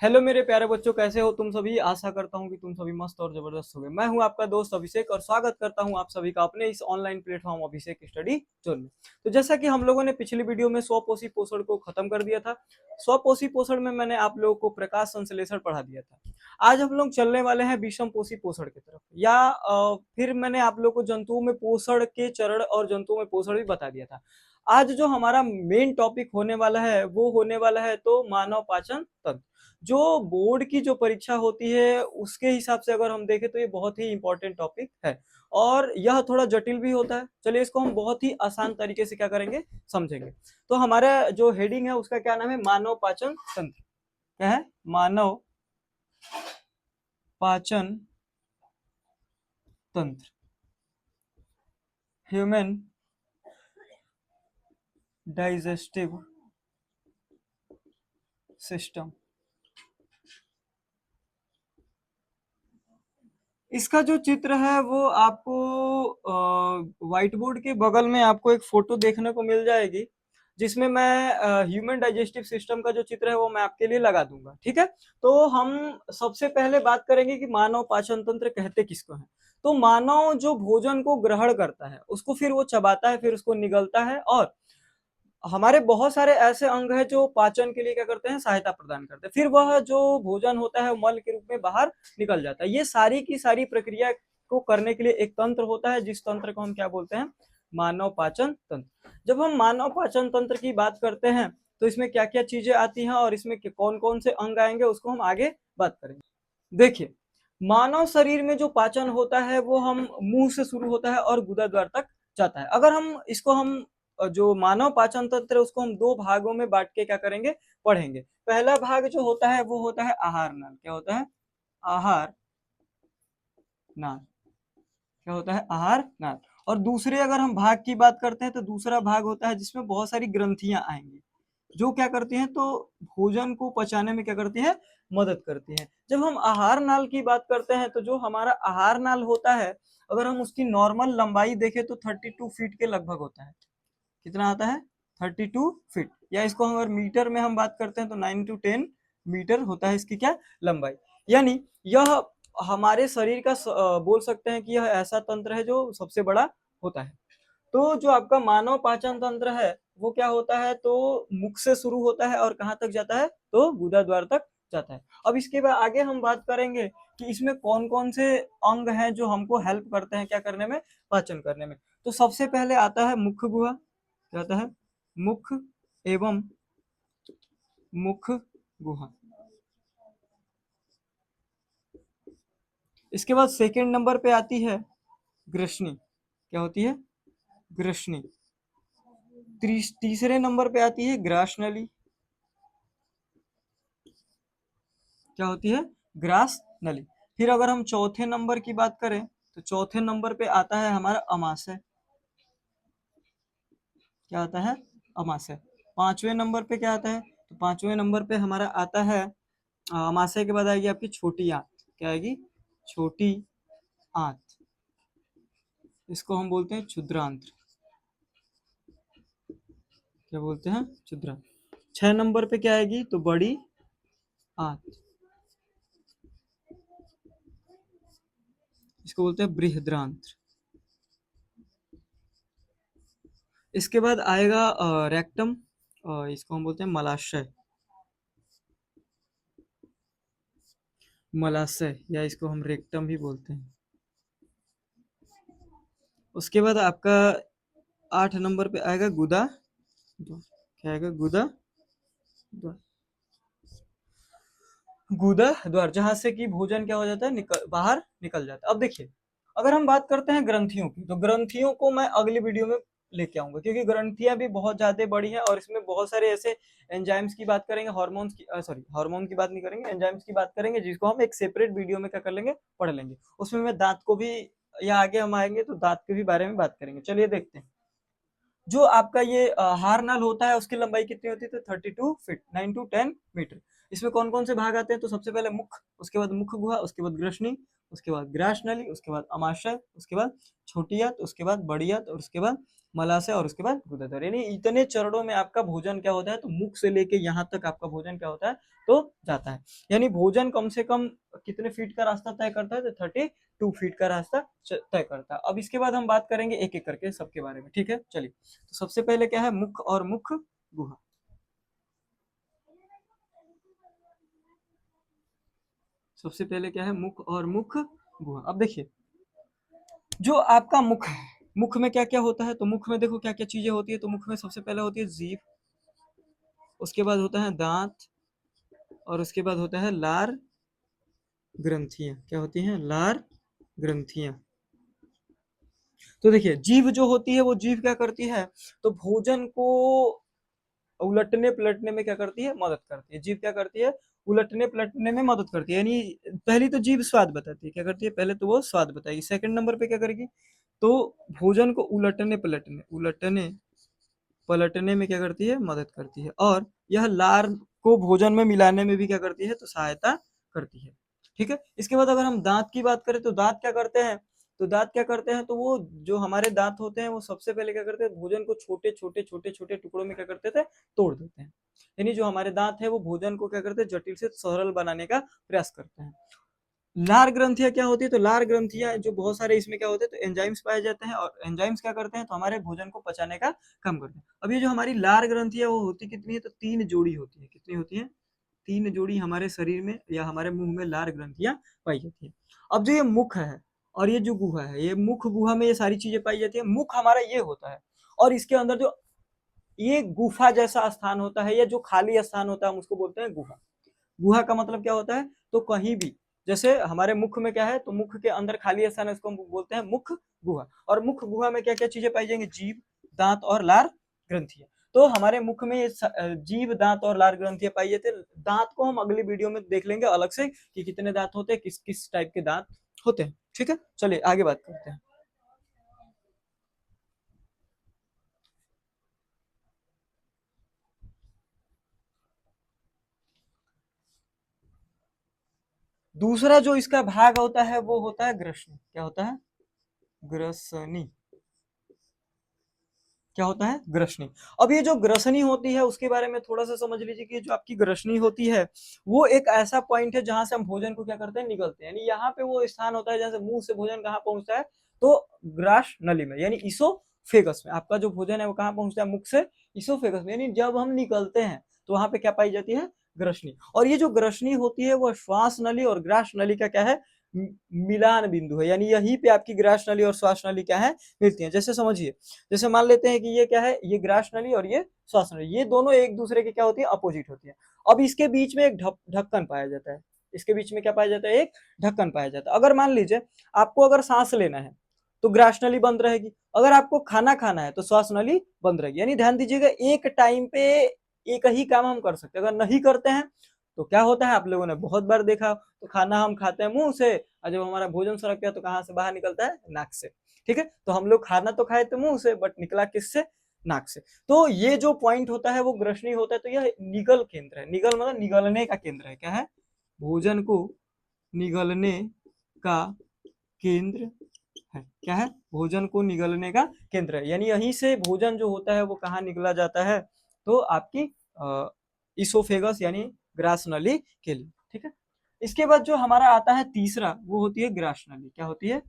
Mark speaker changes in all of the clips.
Speaker 1: Hello मेरे प्यारे बच्चों, कैसे हो तुम सभी। आशा करता हूँ कि तुम सभी मस्त और जबरदस्त होगे। मैं हूँ आपका दोस्त अभिषेक और स्वागत करता हूँ आप सभी का अपने इस ऑनलाइन प्लेटफॉर्म अभिषेक स्टडी जोन में। तो जैसा कि हम लोगों ने पिछली वीडियो में स्वपोषी पोषण को खत्म कर दिया था। स्वपोषी पोषण में मैंने आप लोगों को प्रकाश संश्लेषण पढ़ा दिया था। आज हम लोग चलने वाले हैं विषम पोषी पोषण की तरफ, या फिर मैंने आप लोग को जंतुओं में पोषण के चरण और जंतुओं में पोषण भी बता दिया था। आज जो हमारा मेन टॉपिक होने वाला है वो होने वाला है तो मानव पाचन तंत्र। जो बोर्ड की जो परीक्षा होती है उसके हिसाब से अगर हम देखें तो ये बहुत ही इंपॉर्टेंट टॉपिक है और यह थोड़ा जटिल भी होता है। चलिए इसको हम बहुत ही आसान तरीके से क्या करेंगे, समझेंगे। तो हमारा जो हेडिंग है उसका क्या नाम है, मानव पाचन तंत्र। क्या है? मानव पाचन तंत्र, ह्यूमन डाइजेस्टिव सिस्टम। इसका जो चित्र है वो आपको व्हाइट बोर्ड के बगल में आपको एक फोटो देखने को मिल जाएगी, जिसमें मैं ह्यूमन डाइजेस्टिव सिस्टम का जो चित्र है वो मैं आपके लिए लगा दूंगा। ठीक है, तो हम सबसे पहले बात करेंगे कि मानव पाचन तंत्र कहते किसको है। तो मानव जो भोजन को ग्रहण करता है उसको फिर वो चबाता है, फिर उसको निगलता है, और हमारे बहुत सारे ऐसे अंग हैं जो पाचन के लिए क्या करते हैं, सहायता प्रदान करते हैं। फिर वह जो भोजन होता है मल के रूप में बाहर निकल जाता है। ये सारी की सारी प्रक्रिया को करने के लिए एक तंत्र होता है, जिस तंत्र को हम क्या बोलते हैं, मानव पाचन तंत्र। जब हम मानव पाचन तंत्र की बात करते हैं तो इसमें क्या क्या चीजें आती हैं और इसमें कौन कौन से अंग आएंगे उसको हम आगे बात करेंगे। देखिए, मानव शरीर में जो पाचन होता है वो हम मुंह से शुरू होता है और गुदा द्वार तक जाता है। अगर हम इसको हम जो मानव पाचन तंत्र है उसको हम दो भागों में बांट के क्या करेंगे, पढ़ेंगे। पहला भाग जो होता है वो होता है आहार नाल। क्या होता है? आहार नाल। क्या होता है? आहार नाल। और दूसरे अगर हम भाग की बात करते हैं तो दूसरा भाग होता है जिसमें बहुत सारी ग्रंथियां आएंगी, जो क्या करती हैं, तो भोजन को पचाने में क्या करती है, मदद करती हैं। जब हम आहार नाल की बात करते हैं तो जो हमारा आहार नाल होता है, अगर हम उसकी नॉर्मल लंबाई देखें तो 32 फीट के लगभग होता है। कितना आता है? 32 फीट, या इसको अगर मीटर में हम बात करते हैं तो 9 to 10 मीटर होता है इसकी क्या, लंबाई। यानी यह हमारे शरीर का बोल सकते हैं कि यह ऐसा तंत्र है जो सबसे बड़ा होता है। तो जो आपका मानव पाचन तंत्र है वो क्या होता है, तो मुख से शुरू होता है और कहाँ तक जाता है, तो गुदा द्वार तक जाता है। अब इसके बाद आगे हम बात करेंगे कि इसमें कौन कौन से अंग हैं जो हमको हेल्प करते हैं क्या करने में, पाचन करने में। तो सबसे पहले आता है मुख गुहा। क्या आता है? मुख एवं मुख गुहा। इसके बाद सेकंड नंबर पे आती है ग्रसनी। क्या होती है? ग्रसनी। तीसरे नंबर पे आती है ग्रास नली। क्या होती है? ग्रास नली। फिर अगर हम चौथे नंबर की बात करें तो चौथे नंबर पे आता है हमारा अमाशय। क्या आता है? अमाशय। पांचवें नंबर पे क्या आता है, तो पांचवें नंबर पे हमारा आता है अमाशय के बाद आएगी आपकी छोटी आंत। क्या आएगी? छोटी आंत। इसको हम बोलते हैं क्षुद्रांत्र। क्या बोलते हैं? क्षुद्रांत्र। 6 नंबर पे क्या आएगी, तो बड़ी आंत। इसको बोलते हैं बृहद्रांत्र। इसके बाद आएगा रेक्टम, इसको हम बोलते हैं मलाशय। मलाशय, या इसको हम रेक्टम भी बोलते हैं। उसके बाद आपका 8 नंबर पे आएगा गुदा द्वार। क्या आएगा? गुदा द्वार। गुदा द्वार, जहां से कि भोजन क्या हो जाता है, बाहर निकल जाता है। अब देखिए, अगर हम बात करते हैं ग्रंथियों की, तो ग्रंथियों को मैं अगली वीडियो में लेके आऊंगा, क्योंकि ग्रंथियां भी बहुत ज्यादा बड़ी हैं और इसमें बहुत सारे ऐसे एंजाइम्स की बात करेंगे, हार्मोन्स की, सॉरी हार्मोन की बात नहीं करेंगे, एंजाइम्स की बात करेंगे, जिसको हम एक सेपरेट वीडियो में क्या कर लेंगे, पढ़ लेंगे। उसमें मैं दांत को भी, या आगे हम आएंगे तो दांत के भी बारे में बात करेंगे। चलिए देखते हैं। जो आपका ये हार नाल होता है उसकी लंबाई कितनी होती है, तो 32 फीट, 9 to 10 मीटर। इसमें कौन कौन से भाग आते हैं, तो सबसे पहले मुख, उसके बाद मुख गुहा, उसके बाद ग्रसनी, उसके बाद ग्रास नली, उसके बाद अमाशय, उसके बाद छोटी आंत, उसके बाद बड़ी आंत और उसके बाद मलाशय और उसके बाद गुदाधर। यानी इतने चरणों में आपका भोजन क्या होता है, तो मुख से लेके यहाँ तक आपका भोजन क्या होता है, तो जाता है। यानी भोजन कम से कम कितने फीट का रास्ता तय करता है, तो 32 फीट का रास्ता तय करता है। अब इसके बाद हम बात करेंगे एक एक करके सबके बारे में, ठीक है। चलिए, तो सबसे पहले क्या है, मुख और मुख गुहा। सबसे पहले क्या है, मुख और मुख गुहा। अब देखिए, जो आपका मुख है, मुख में क्या क्या होता है, तो मुख में देखो क्या क्या चीजें होती है। तो मुख में सबसे पहले होती है जीभ, उसके बाद होता है दांत और उसके बाद होता है लार ग्रंथियां। क्या होती हैं, लार ग्रंथियां। तो देखिए, जीभ जो होती है वो जीभ क्या करती है, तो भोजन को उलटने पलटने में क्या करती है, मदद करती है। जीभ क्या करती है, उलटने पलटने में मदद करती है। यानी पहली तो जीभ स्वाद बताती है, क्या करती है, पहले तो वो स्वाद बताएगी। सेकंड नंबर पे क्या करेगी, तो भोजन को उलटने पलटने में क्या करती है, मदद करती है। और यह लार को भोजन में मिलाने में भी क्या करती है, तो सहायता करती है। ठीक है। इसके बाद अगर हम दांत की बात करें, तो दांत क्या करते हैं, तो दांत क्या करते हैं, तो वो जो हमारे दांत होते हैं वो सबसे पहले क्या करते हैं, भोजन को छोटे छोटे छोटे छोटे टुकड़ों में क्या करते थे, तोड़ देते हैं। यानी जो हमारे दांत है वो भोजन को क्या करते हैं, जटिल से सरल बनाने का प्रयास करते हैं। लार ग्रंथियां क्या होती है, तो लार ग्रंथियां जो बहुत सारे इसमें क्या होते हैं, तो एंजाइम्स पाए जाते हैं। और एंजाइम्स क्या करते हैं, तो हमारे भोजन को पचाने का काम करते हैं। अब ये जो हमारी लार ग्रंथियां वो होती कितनी है, तो 3 जोड़ी होती है। कितनी होती है, 3 जोड़ी हमारे शरीर में या हमारे मुंह में लार ग्रंथियां पाई जाती है। अब जो ये मुख है और ये जो गुहा है, ये मुख गुहा में ये सारी चीजें पाई जाती है। मुख हमारा ये होता है, और इसके अंदर जो ये गुफा जैसा स्थान होता है या जो खाली स्थान होता है, हम उसको बोलते हैं गुहा। गुहा का मतलब क्या होता है, तो कहीं भी, जैसे हमारे मुख में क्या है, तो मुख के अंदर खाली स्थान है, इसको हम बोलते हैं मुख गुहा। और मुख गुहा में क्या क्या चीजें पाई जाएंगी, जीभ, दांत और लार ग्रंथियां। तो हमारे मुख में जीभ, दांत और लार ग्रंथियां पाई जाती है। दांत को हम अगली वीडियो में देख लेंगे अलग से कि कितने दांत होते हैं, किस किस टाइप के दांत होते हैं। ठीक है, चलिए आगे बात करते हैं। दूसरा जो इसका भाग होता है वो होता है ग्रसनी। क्या होता है, ग्रसनी। क्या होता है, ग्रसनी। अब ये जो ग्रसनी होती है उसके बारे में थोड़ा सा समझ लीजिए कि जो आपकी ग्रसनी होती है वो एक ऐसा पॉइंट है जहां से हम भोजन को क्या करते हैं, निगलते हैं। यानी यहाँ पे वो स्थान होता है जहां से मुंह से भोजन कहाँ पहुंचता है, तो ग्रास नली में, यानी इसोफेगस में। आपका जो भोजन है वो कहाँ पहुंचता है, मुख से इसोफेगस में। यानी जब हम निकलते हैं तो वहां पे क्या पाई जाती है, ग्रसनी। और ये जो ग्रसनी होती है वो श्वास नली और ग्रास नली का क्या है, मिलान बिंदु है। यानी यहीं पे आपकी ग्रास नली और श्वास नली क्या है, मिलती है। जैसे समझिए, जैसे मान लेते हैं कि ये क्या है, ये ग्रास नली और ये श्वास नली, ये दोनों एक दूसरे के क्या होती है, अपोजिट होती है। अब इसके बीच में एक ढक्कन पाया जाता है। इसके बीच में क्या पाया जाता है, एक ढक्कन पाया जाता है। अगर मान लीजिए आपको अगर सांस लेना है तो ग्रास नली बंद रहेगी, अगर आपको खाना खाना है तो श्वास नली बंद रहेगी। यानी ध्यान दीजिएगा, एक टाइम पे एक ही काम हम कर सकते हैं। अगर नहीं करते हैं तो क्या होता है, आप लोगों ने बहुत बार देखा, तो खाना हम खाते हैं मुंह से, और जब हमारा भोजन सड़कता है तो कहाँ से बाहर निकलता है, नाक से। ठीक है, तो हम लोग खाना तो खाए थे मुंह से, बट निकला किससे, नाक से। तो ये जो पॉइंट होता है वो ग्रसनी होता है। तो यह निगल केंद्र है। निगल मतलब निगलने का केंद्र है। क्या है, भोजन को निगलने का केंद्र है। क्या है, भोजन को निगलने का केंद्र है। यानी यहीं से भोजन जो होता है वो कहाँ निगला जाता है, तो आपकी इसोफेगस यानी ग्रास नली के लिए। ठीक है। इसके बाद जो हमारा आता है तीसरा, वो होती है ग्रास नली। क्या होती है,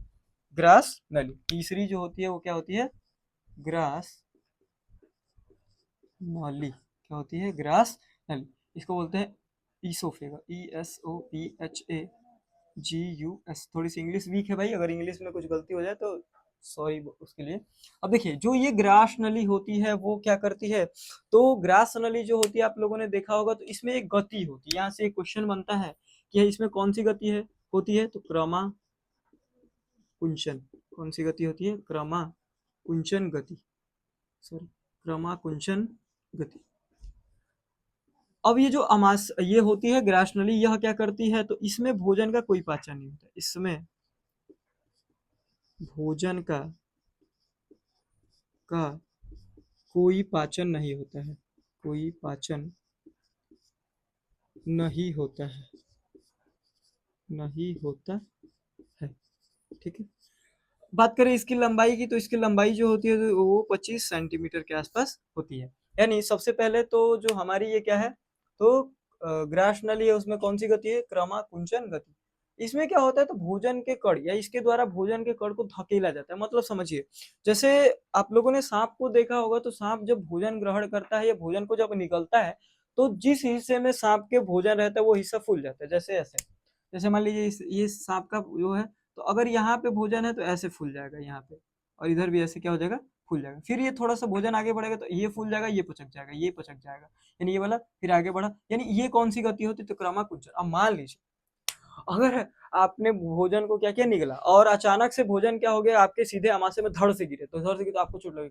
Speaker 1: ग्रास नली। तीसरी जो होती है वो क्या होती है, ग्रास नली। क्या होती है, ग्रास नली। इसको बोलते हैं ईसोफेगा, ESOPHAGUS। थोड़ी सी इंग्लिश वीक है भाई, अगर इंग्लिश में कुछ गलती हो जाए तो सॉरी उसके लिए। अब देखिए, जो ये ग्रास नली होती है वो क्या करती है, तो ग्रास नली जो होती है आप लोगों ने देखा होगा, तो इसमें एक गति होती है। यहाँ से एक क्वेश्चन बनता है कि इसमें कौन सी गति है, होती है, तो क्रमा कुंचन। कौन सी गति होती है, क्रमा कुंचन गति, सॉरी, क्रमा कुंचन गति। अब ये जो अमास ये होती है ग्रास नली, यह क्या करती है, तो इसमें भोजन का कोई पाचन नहीं होता। इसमें भोजन का कोई पाचन नहीं होता है, कोई पाचन नहीं होता है, नहीं होता है। ठीक है, बात करें इसकी लंबाई की, तो इसकी लंबाई जो होती है वो 25 सेंटीमीटर के आसपास होती है। यानी सबसे पहले तो जो हमारी ये क्या है, तो ग्रास नली है, उसमें कौन सी गति है, क्रमाकुंचन गति। इसमें क्या होता है, तो भोजन के कण या इसके द्वारा भोजन के कण को धकेला जाता है। मतलब समझिए, जैसे आप लोगों ने सांप को देखा होगा, तो सांप जब भोजन ग्रहण करता है या भोजन को जब निकलता है, तो जिस हिस्से में सांप के भोजन रहता है वो हिस्सा फूल जाता है। जैसे ऐसे, जैसे मान लीजिए ये सांप का जो है, तो अगर यहाँ पे भोजन है तो ऐसे फूल जाएगा यहाँ पे, और इधर भी ऐसे क्या हो जाएगा, फूल जाएगा। फिर ये थोड़ा सा भोजन आगे बढ़ेगा तो ये फूल जाएगा, ये पचक जाएगा, ये पचक जाएगा, यानी ये वाला फिर आगे बढ़ा। यानी ये कौन सी गति होती है, तो क्रमाकुंचन। अब मान लीजिए अगर आपने भोजन को क्या किया, निगला, और अचानक से भोजन क्या हो गया, आपके सीधे अमाशय में धड़ से गिरे, तो धड़ से गिरे तो आपको चोट लगी,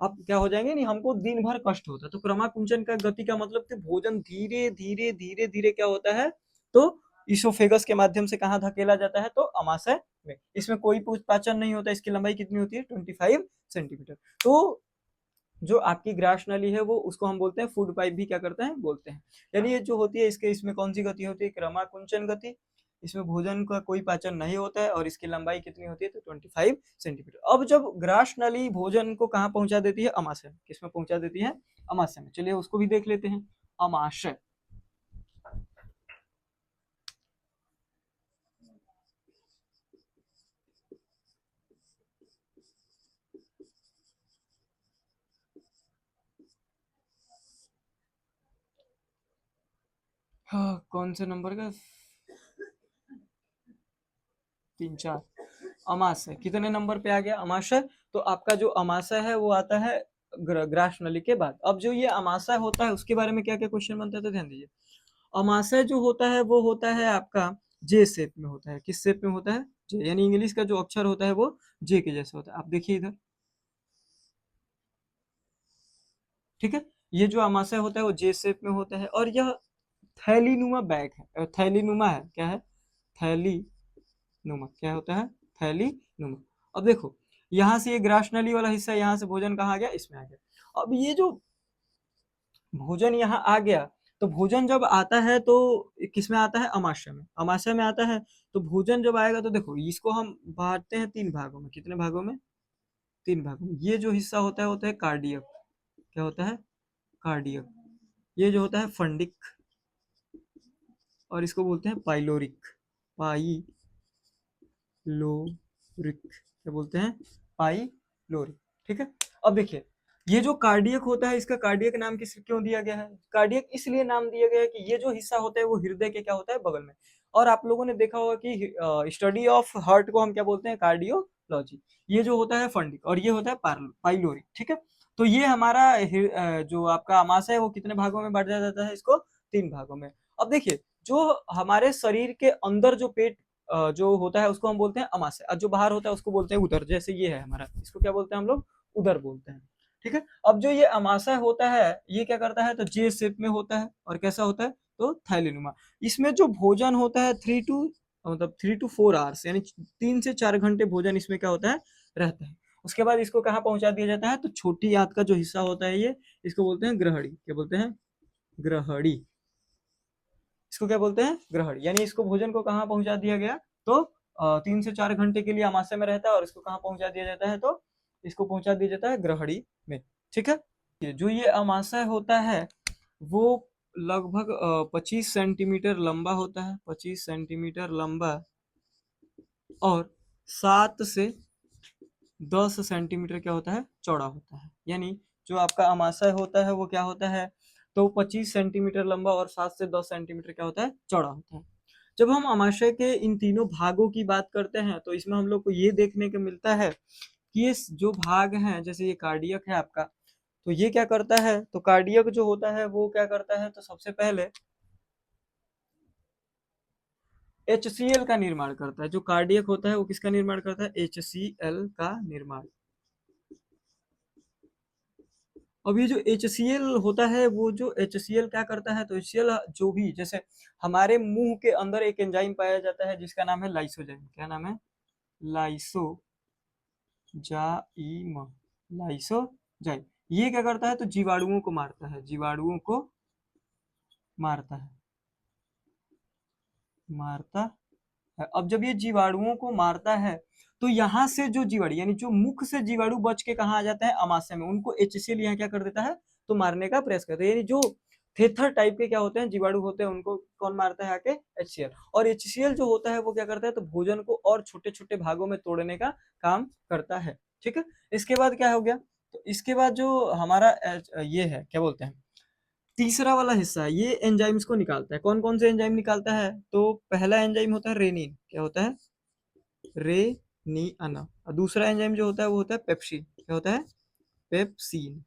Speaker 1: आप क्या हो जाएंगे, नहीं हमको दिन भर कष्ट होता है। तो क्रमाकुंचन का गति का मतलब कि भोजन धीरे धीरे धीरे धीरे क्या होता है, तो इसोफेगस के माध्यम से कहाँ धकेला जाता है, तो अमाशय में। इसमें कोई पाचन नहीं होता। इसकी लंबाई कितनी होती है, 25 सेंटीमीटर। तो जो आपकी ग्रास नली है वो, उसको हम बोलते हैं फूड पाइप भी क्या करते हैं, बोलते हैं। यानी ये जो होती है, इसके इसमें कौन सी गति होती है, क्रमाकुंचन गति। इसमें भोजन का कोई पाचन नहीं होता है, और इसकी लंबाई कितनी होती है, तो 25 सेंटीमीटर। अब जब ग्रास नली भोजन को कहाँ पहुंचा देती है, अमाशय में। किसमें पहुंचा देती है, अमाशय में। चलिए उसको भी देख लेते हैं, अमाशय। हाँ, कौन से नंबर का, 3 4। अमाशय कितने नंबर पे आ गया, अमाशय। तो आपका जो अमाशय है वो आता है ग्रास नली के बाद। अब जो ये अमाशय होता है उसके बारे में क्या क्या क्वेश्चन बनता है, तो ध्यान दीजिए। अमाशय जो होता है वो होता है आपका जे शेप में होता है। किस शेप में होता है, जे, यानी इंग्लिश का जो अक्षर होता है वो जे के जैसे होता है। आप देखिए इधर, ठीक है। ये जो अमाशय होता है वो जे शेप में होता है, और यह थैलीनुमा बैग है, थैलीनुमा है, क्या है, थैली नुमा, क्या होता है, थैली नुमा। अब देखो, यहाँ से ये ग्रास नली वाला हिस्सा, यहाँ से भोजन कहाँ आ गया, इसमें आ गया। अब ये जो भोजन यहाँ आ गया, तो भोजन जब आता है तो किसमें आता है, अमाशय में, अमाशय में आता है। तो भोजन जब आएगा तो देखो, इसको हम बांटते हैं 3 भागों में। कितने भागों में, 3 भागों में। ये जो हिस्सा होता है, होता है कार्डियक। क्या होता है, कार्डियक। ये जो होता है फंडिक, और इसको बोलते हैं पाइलोरिक, पाइलोरिक। क्या बोलते हैं, पाइलोरिक। ठीक है। अब देखिए, ये जो कार्डियक होता है, इसका कार्डियक नाम किस क्यों दिया गया है, कार्डियक इसलिए नाम दिया गया है कि ये जो हिस्सा होता है वो हृदय के क्या होता है, बगल में। और आप लोगों ने देखा होगा कि स्टडी ऑफ हार्ट को हम क्या बोलते हैं, कार्डियोलॉजी। ये जो होता है फंडिक, और ये होता है पाइलोरिक। ठीक है। तो ये हमारा जो आपका आमाशय है वो कितने भागों में बांटा जाता है, इसको 3 भागों में। अब देखिए, जो हमारे शरीर के अंदर जो पेट जो होता है उसको हम बोलते हैं अमाशय, और जो बाहर होता है उसको बोलते हैं उदर। जैसे ये है हमारा, इसको क्या बोलते हैं हम लोग, उदर बोलते हैं। ठीक है। अब जो ये अमाशय होता है, ये क्या करता है, तो जे शेप में होता है, और कैसा होता है, तो थैलीनुमा। इसमें जो भोजन होता है 3 to 4 आवर्स, यानी 3 से 4 घंटे भोजन इसमें क्या होता है, रहता है। उसके बाद इसको कहाँ पहुंचा दिया जाता है, तो छोटी आंत का जो हिस्सा होता है ये, इसको बोलते हैं ग्रहणी। क्या बोलते हैं, ग्रहणी। इसको क्या बोलते हैं, ग्रहण। यानी इसको भोजन को कहाँ पहुंचा दिया गया, तो 3 से 4 घंटे के लिए अमाशय में रहता है, और इसको कहाँ पहुंचा दिया जाता है, तो इसको पहुंचा दिया जाता है ग्रहणी में। ठीक है। जो ये अमाशय होता है वो लगभग 25 सेंटीमीटर लंबा होता है, 25 सेंटीमीटर लंबा, और 7 से 10 सेंटीमीटर क्या होता है, चौड़ा होता है। यानी जो आपका अमाशय होता है वो क्या होता है, तो 25 सेंटीमीटर लंबा और 7 से 10 सेंटीमीटर क्या होता है, चौड़ा होता है। जब हम अमाशय के इन तीनों भागों की बात करते हैं, तो इसमें हम लोग को ये देखने को मिलता है कि ये जो भाग हैं, जैसे ये कार्डियक है आपका, तो ये क्या करता है, तो कार्डियक जो होता है वो क्या करता है, तो सबसे पहले HCl का निर्माण करता है। जो कार्डियक होता है वो किसका निर्माण करता है, HCl का निर्माण। अब ये जो HCl होता है, वो जो HCl क्या करता है, तो HCl जो भी, जैसे हमारे मुंह के अंदर एक एंजाइम पाया जाता है जिसका नाम है लाइसोजाइम। क्या नाम है, लाइसोजाइम, लाइसोजाइम। ये क्या करता है, तो जीवाणुओं को मारता है, जीवाणुओं को मारता है, मारता है। अब जब ये जीवाणुओं को मारता है तो यहाँ से जो जीवाणु यानी जो मुख से जीवाणु बच के कहाँ आ जाता है, अमाशय में, उनको HCl यहाँ क्या कर देता है, तो मारने का प्रयास करता है। यानी जो थेथर टाइप के क्या होते हैं, जीवाणु होते हैं, उनको कौन मारता है, आके HCl। और HCl जो होता है वो क्या करता है, तो भोजन को और छोटे छोटे भागों में तोड़ने का काम करता है। ठीक है, इसके बाद क्या हो गया, तो इसके बाद जो हमारा ये है, क्या बोलते हैं, तीसरा वाला हिस्सा है, ये एंजाइम्स को निकालता है। कौन कौन से एंजाइम निकालता है, तो पहला एंजाइम होता है रेनिन, क्या होता है, रेनिन। और दूसरा एंजाइम जो होता है वो होता है पेप्सिन, क्या होता है, पेप्सिन।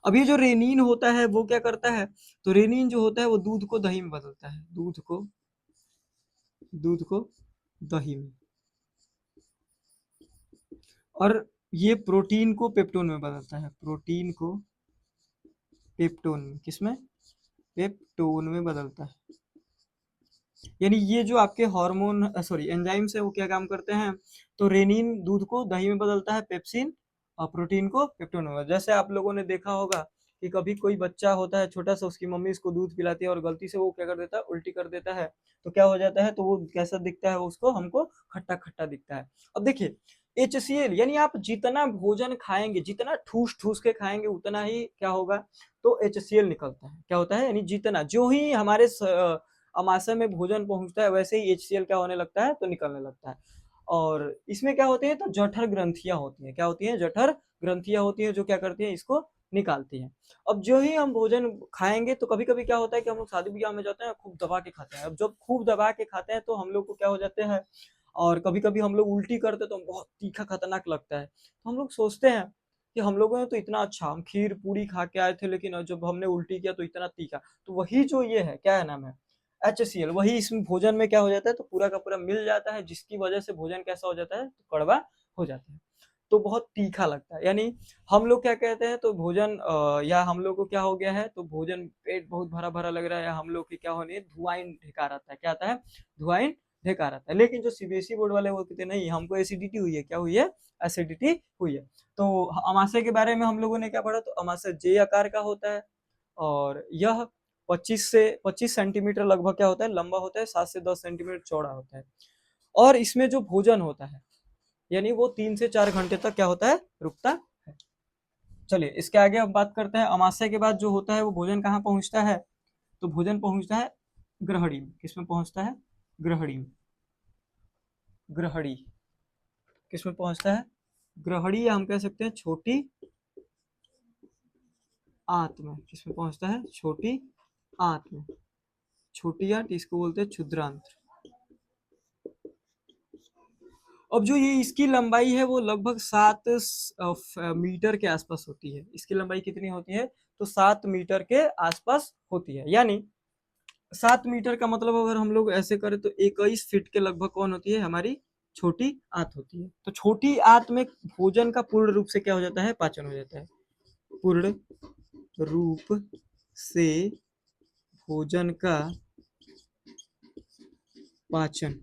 Speaker 1: अब ये जो रेनिन होता है वो क्या करता है, तो रेनिन जो होता है वो दूध को दही में बदलता है, दूध को दही में। और ये प्रोटीन को पेप्टोन में बदलता है, प्रोटीन को पेप्टोन में, किसमें, पेप्टोन में बदलता है। यानी ये जो आपके हार्मोन सॉरी एंजाइम्स है वो क्या काम करते हैं, तो रेनिन दूध को दही में बदलता है, पेप्सिन और प्रोटीन को पेप्टोन में। जैसे आप लोगों ने देखा होगा कि कभी कोई बच्चा होता है छोटा सा, उसकी मम्मी उसको दूध पिलाती है और गलती से वो क्या कर देता है, उल्टी कर देता है, तो क्या हो जाता है, तो वो कैसा दिखता है, उसको हमको खट्टा खट्टा दिखता है। अब देखिए HCl यानी आप जितना भोजन खाएंगे, जितना ठूस ठूस के खाएंगे, उतना ही क्या होगा, तो HCl निकलता है। क्या होता है, यानी जितना जो ही हमारे अमाशय में भोजन पहुंचता है वैसे ही HCl क्या होने लगता है, तो निकलने लगता है। और इसमें क्या होती है, तो जठर ग्रंथियां होती हैं, क्या होती हैं, जठर ग्रंथियां होती हैं, जो क्या करती हैं, इसको निकालती हैं। अब जो ही हम भोजन खाएंगे, तो कभी कभी क्या होता है कि हम लोग शादी ब्याह में जाते हैं, खूब दबा के खाते हैं। अब जब खूब दबा के खाते हैं तो हम लोग को क्या हो जाते हैं, और कभी कभी हम लोग उल्टी करते हैं तो बहुत तीखा खतरनाक लगता है, तो हम लोग सोचते हैं कि हम लोगों ने तो इतना अच्छा, हम खीर पूरी खा के आए थे, लेकिन जब हमने उल्टी किया तो इतना तीखा। तो वही जो ये है, क्या है नाम है, HCl, वही इसमें भोजन में क्या हो जाता है, तो पूरा का पूरा मिल जाता है, जिसकी वजह से भोजन कैसा हो जाता है, तो कड़वा हो जाता है, तो बहुत तीखा लगता है। यानी हम लोग क्या कहते हैं, तो भोजन या हम लोग को क्या हो गया है, तो भोजन पेट बहुत भरा भरा लग रहा है, या हम लोग की क्या होनी है, धुआं ढेकार आता है, क्या आता है, धुआं ढेकार आता है। लेकिन जो CBSE बोर्ड वाले वो कहते हैं नहीं, हमको एसिडिटी हुई है, क्या हुई है, एसिडिटी हुई है। तो अमाशय के बारे में हम लोगों ने क्या पढ़ा, तो अमाशय J आकार का होता है, और यह 25 सेंटीमीटर लगभग क्या होता है, लंबा होता है, 7 से 10 सेंटीमीटर चौड़ा होता है। और इसमें जो भोजन होता है, यानी वो 3 से 4 घंटे तक क्या होता है, रुकता है। चलिए इसके आगे अब बात करते हैं, अमाशय के बाद जो होता है वो भोजन कहाँ पहुंचता है, तो भोजन पहुंचता है ग्रहणी में। किसमें पहुंचता है, ग्रहणी में, ग्रहणी किसमें पहुंचता है, ग्रहणी, या हम कह सकते हैं छोटी आंत में। किसमें पहुंचता है, छोटी आंत में, छोटी आंत, इसको बोलते हैं क्षुद्रांत्र। अब जो ये इसकी लंबाई है वो लगभग 7 मीटर के आसपास होती है। इसकी लंबाई कितनी होती है, तो 7 मीटर के आसपास होती है। यानी 7 मीटर का मतलब अगर हम लोग ऐसे करें तो 21 फीट के लगभग कौन होती है, हमारी छोटी आंत होती है। तो छोटी आंत में भोजन का पूर्ण रूप से क्या हो जाता है, पाचन हो जाता है, पूर्ण रूप से भोजन का पाचन।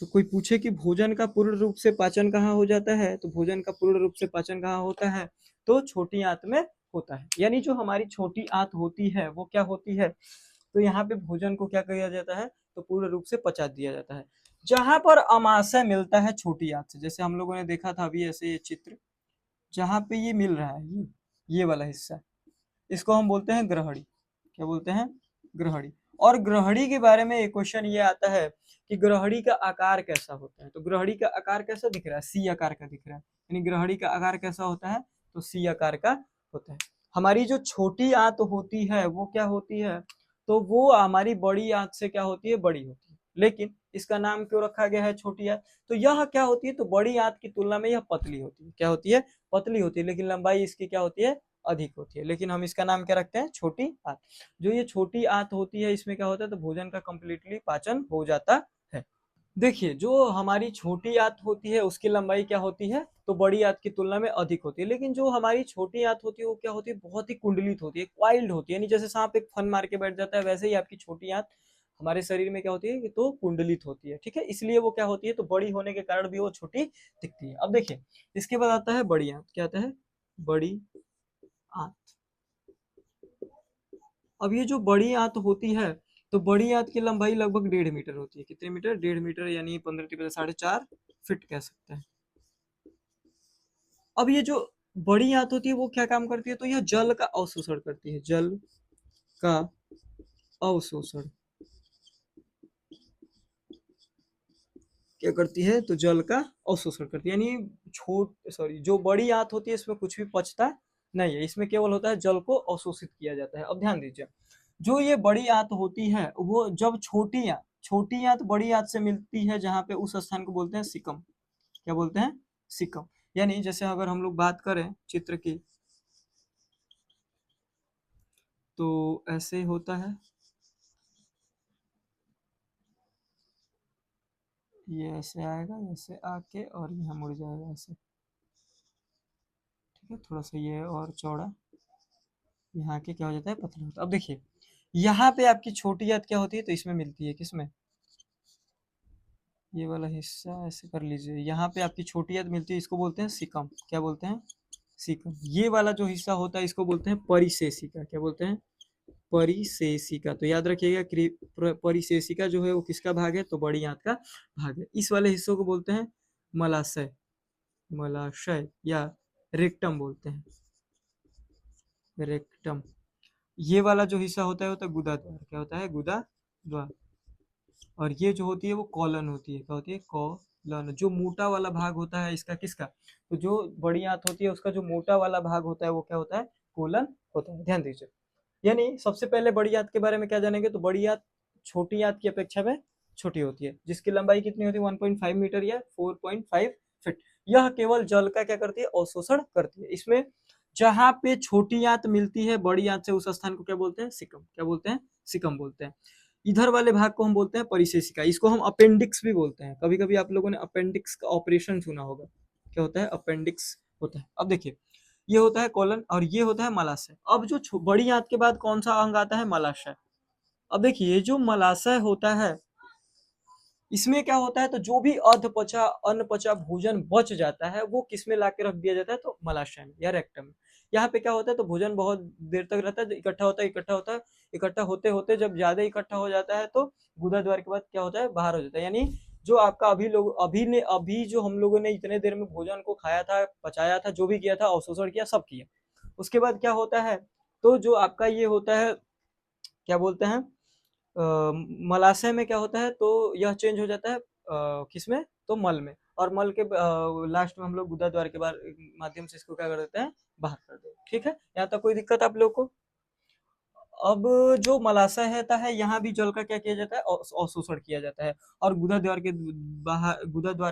Speaker 1: तो कोई पूछे कि भोजन का पूर्ण रूप से पाचन कहाँ हो जाता है, तो भोजन का पूर्ण रूप से पाचन कहाँ होता है, तो छोटी आंत में होता है। यानी जो हमारी छोटी आंत होती है वो क्या होती है, तो यहाँ पे भोजन को क्या किया जाता है, तो पूर्ण रूप से पचा दिया जाता है। जहां पर अमाशय मिलता है छोटी आंत से, जैसे हम लोगों ने देखा था अभी ऐसे ये चित्र, जहां पे ये मिल रहा है, ये वाला हिस्सा, इसको हम बोलते हैं ग्रहणी। क्या बोलते हैं, ग्रहणी। और ग्रहणी के बारे में एक क्वेश्चन ये आता है कि ग्रहणी का आकार कैसा होता है, तो ग्रहणी का आकार कैसा दिख रहा है, C आकार का दिख रहा है। यानी ग्रहणी का आकार कैसा होता है, तो C आकार का होता है। हमारी जो छोटी आंत होती है वो क्या होती है, तो वो हमारी बड़ी आंत से क्या होती है, बड़ी होती है। लेकिन इसका नाम क्यों रखा गया है छोटी आंत, तो यह क्या होती है, तो बड़ी आंत की तुलना में यह पतली होती है। क्या होती है, पतली होती है, लेकिन लंबाई इसकी क्या होती है, अधिक होती है। लेकिन हम इसका नाम क्या रखते हैं, छोटी आंत। जो ये छोटी आंत होती है इसमें क्या होता है, तो भोजन का कंप्लीटली पाचन हो जाता है। देखिए जो हमारी छोटी आंत होती है उसकी लंबाई क्या होती है, तो बड़ी आंत की तुलना में अधिक होती है। लेकिन जो हमारी छोटी आंत होती है वो क्या होती है, बहुत ही कुंडलित होती है, क्वाइल्ड होती है। यानी जैसे सांप एक फन मार के बैठ जाता है, वैसे ही आपकी छोटी आंत हमारे शरीर में क्या होती है, तो कुंडलित होती है। ठीक है, इसलिए वो क्या होती है, तो बड़ी होने के कारण भी वो छोटी दिखती है। अब देखिए इसके बाद आता है बड़ी आंत। क्या आता है, बड़ी आंत। अब ये जो बड़ी आंत होती है, तो बड़ी आंत की लंबाई लगभग 1.5 मीटर होती है। कितने मीटर? 1.5 मीटर, यानी 15 4.5 फीट कह सकते हैं। अब ये जो बड़ी आंत होती है वो क्या काम करती है? तो यह जल का अवशोषण करती है, जल का अवशोषण क्या करती है? तो जल का अवशोषण करती है, यानी जो बड़ी आंत होती है इसमें कुछ भी पचता नहीं है, इसमें केवल होता है जल को अवशोषित किया जाता है। अब ध्यान दीजिए, जो ये बड़ी आंत होती है वो जब छोटी आंत बड़ी आंत से मिलती है, जहां पे उस स्थान को बोलते हैं सिकम। क्या बोलते हैं? सिकम। यानी जैसे अगर हम लोग बात करें चित्र की, तो ऐसे होता है, ये ऐसे आएगा, ऐसे आके और यहाँ मुड़ जाएगा ऐसे। ठीक है, थोड़ा सा ये और चौड़ा, यहाँ के क्या हो जाता है? पतला होता है। अब देखिए, यहाँ पे आपकी छोटी आंत क्या होती है? तो इसमें मिलती है, किसमें? ये वाला हिस्सा ऐसे कर लीजिए, यहाँ पे आपकी छोटी आंत मिलती है, इसको बोलते हैं सिकम। क्या बोलते हैं? सिकम। ये वाला जो हिस्सा होता है इसको बोलते हैं परिसेशिका। क्या बोलते हैं? परिसेशिका। तो याद रखिएगा, परिसेशिका जो है वो किसका भाग है? तो बड़ी आंत का भाग है। इस वाले हिस्सों को बोलते हैं मलाशय, मलाशय या रेक्टम बोलते हैं, रेक्टम। ये वाला जो हिस्सा होता है वो होता है गुदा द्वार। क्या होता है? गुदा द्वार। और ये जो होती है वो कॉलन होती है। क्या होती है? कॉलन। जो मोटा वाला भाग होता है इसका, किसका? तो जो बड़ी आंत होती है उसका जो मोटा वाला भाग होता है वो क्या होता है? कोलन होता है। ध्यान दीजिए, यानी सबसे पहले बड़ी आंत के बारे में क्या जानेंगे? तो बड़ी आंत छोटी आंत की अपेक्षा में छोटी होती है, जिसकी लंबाई कितनी होती है? 1.5 मीटर या 4.5 फीट। यह केवल जल का क्या करती है? अवशोषण करती है। इसमें जहां पे छोटी आंत मिलती है बड़ी आंत से, उस स्थान को क्या बोलते हैं? सिकम। क्या बोलते हैं? सिकम बोलते हैं। इधर वाले भाग को हम बोलते हैं परिशेषिका। इसको हम अपेंडिक्स भी बोलते हैं। कभी कभी आप लोगों ने अपेंडिक्स का ऑपरेशन सुना होगा। क्या होता है? अपेंडिक्स होता है। अब देखिए, ये होता है कोलन और ये होता है मलाशय। अब जो बड़ी आंत के बाद कौन सा अंग आता है? मलाशय। अब देखिए, ये जो मलाशय होता है इसमें क्या होता है? तो जो भी अधपचा अनपचा भोजन बच जाता है वो किस में लाके रख दिया जाता है? तो मलाशय में या रेक्टम में। यहाँ पे क्या होता है? तो भोजन बहुत देर तक रहता है, इकट्ठा होता है, इकट्ठा होता है, इकट्ठा होते होते जब ज्यादा इकट्ठा हो जाता है तो गुदा द्वार के बाद क्या होता है? बाहर हो जाता है। यानी जो आपका अभी जो हम लोगों ने इतने देर में भोजन को खाया था, पचाया था, जो भी किया था, अवशोषण किया, सब किया, उसके बाद क्या होता है? तो जो आपका ये होता है, क्या बोलते हैं, मलाशय में क्या होता है? तो यह चेंज हो जाता है किसमें? तो मल में। और मल के लास्ट में हम लोग गुदा द्वार के माध्यम से इसको क्या कर देते हैं? बाहर कर देते हैं। ठीक है, यहाँ तक कोई दिक्कत आप लोग को? अब जो मलाशय रहता है यहाँ भी जल का क्या किया जाता है? अवशोषण किया जाता है। और गुदा द्वार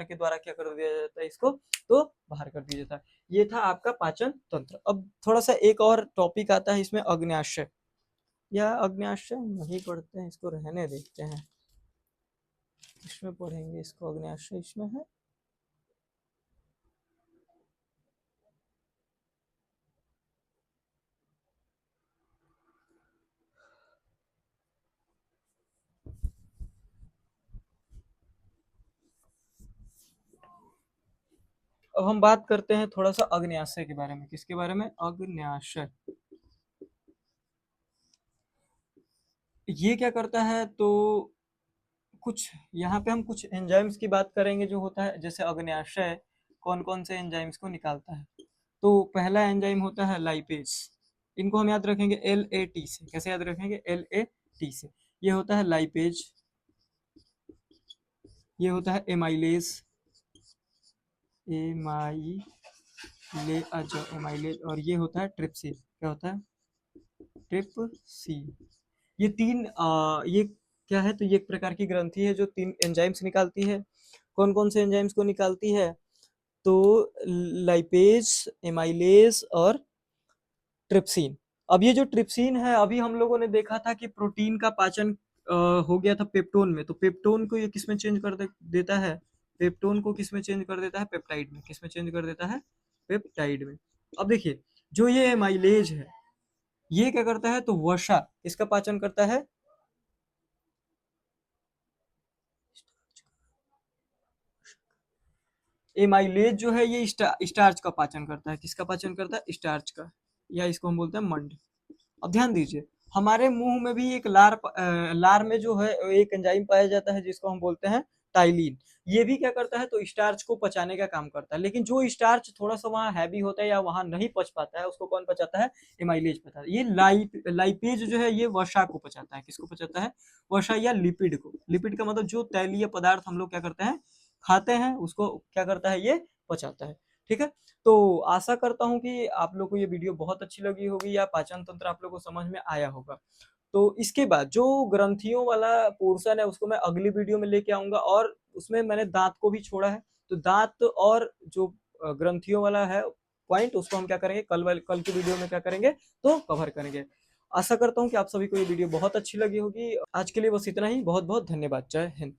Speaker 1: के द्वारा क्या कर दिया जाता है इसको? तो बाहर कर दिया जाता है। ये था आपका पाचन तंत्र। अब थोड़ा सा एक और टॉपिक आता है इसमें, अग्न्याशय। या अग्न्याशय नहीं पढ़ते हैं, इसको रहने देते हैं, इसमें पढ़ेंगे इसको। अग्न्याशय इसमें है। अब हम बात करते हैं थोड़ा सा अग्न्याशय के बारे में। किसके बारे में? अग्न्याशय। ये क्या करता है? तो कुछ यहाँ पे हम कुछ एंजाइम्स की बात करेंगे जो होता है, जैसे अग्न्याशय कौन कौन से एंजाइम्स को निकालता है। तो पहला एंजाइम होता है लाइपेज। इनको हम याद रखेंगे LAT से। कैसे याद रखेंगे? LAT से। ये होता है लाइपेज, ये होता है एमाइलेज, एमाइले एमाइलेज, और ये होता है ट्रिप्सिन। क्या होता है? ट्रिप्सिन। ये तीन ये क्या है? तो ये एक प्रकार की ग्रंथि है जो तीन एंजाइम्स निकालती है। कौन कौन से एंजाइम्स को निकालती है? तो लाइपेज, एमाइलेज और ट्रिप्सिन। अब ये जो ट्रिप्सिन है, अभी हम लोगों ने देखा था कि प्रोटीन का पाचन हो गया था पेप्टोन में, तो पेप्टोन को ये किसमें चेंज कर देता है? पेप्टोन को किसमें चेंज कर देता है? पेप्टाइड में। किसमें चेंज कर देता है? पेप्टाइड में। अब देखिए, जो ये एमाइलेज है ये क्या करता है? तो वसा इसका पाचन करता है। एमाइलेज जो है ये स्टार्च का पाचन करता है। किसका पाचन करता है? स्टार्च का, या इसको हम बोलते हैं मंड। अब ध्यान दीजिए, हमारे मुंह में भी एक लार में जो है एक एंजाइम पाया जाता है जिसको हम बोलते हैं टाइलिन। ये भी क्या करता है, तो स्टार्च को पचाने का काम करता है। लेकिन जो स्टार्च थोड़ा सा वहाँ हैवी होता है या वहाँ नहीं पच पाता है, उसको कौन पचाता है? एमाइलेज पचाता है। ये लाइपेज जो है ये वसा को पचाता है। किसको पचाता है? वसा या लिपिड को। लिपिड का मतलब जो तैलीय पदार्थ हम लोग क्या करते हैं, खाते हैं, उसको क्या करता है, ये पचाता है। ठीक है। तो आशा करता हूँ कि आप लोग को ये वीडियो बहुत अच्छी लगी होगी या पाचन तंत्र आप लोग को समझ में आया होगा। तो इसके बाद जो ग्रंथियों वाला पोर्शन है उसको मैं अगली वीडियो में लेके आऊंगा, और उसमें मैंने दांत को भी छोड़ा है। तो दांत और जो ग्रंथियों वाला है पॉइंट, उसको हम क्या करेंगे, कल की वीडियो में क्या करेंगे, तो कवर करेंगे। आशा करता हूँ कि आप सभी को ये वीडियो बहुत अच्छी लगी होगी। आज के लिए बस इतना ही। बहुत बहुत धन्यवाद। जय हिंद।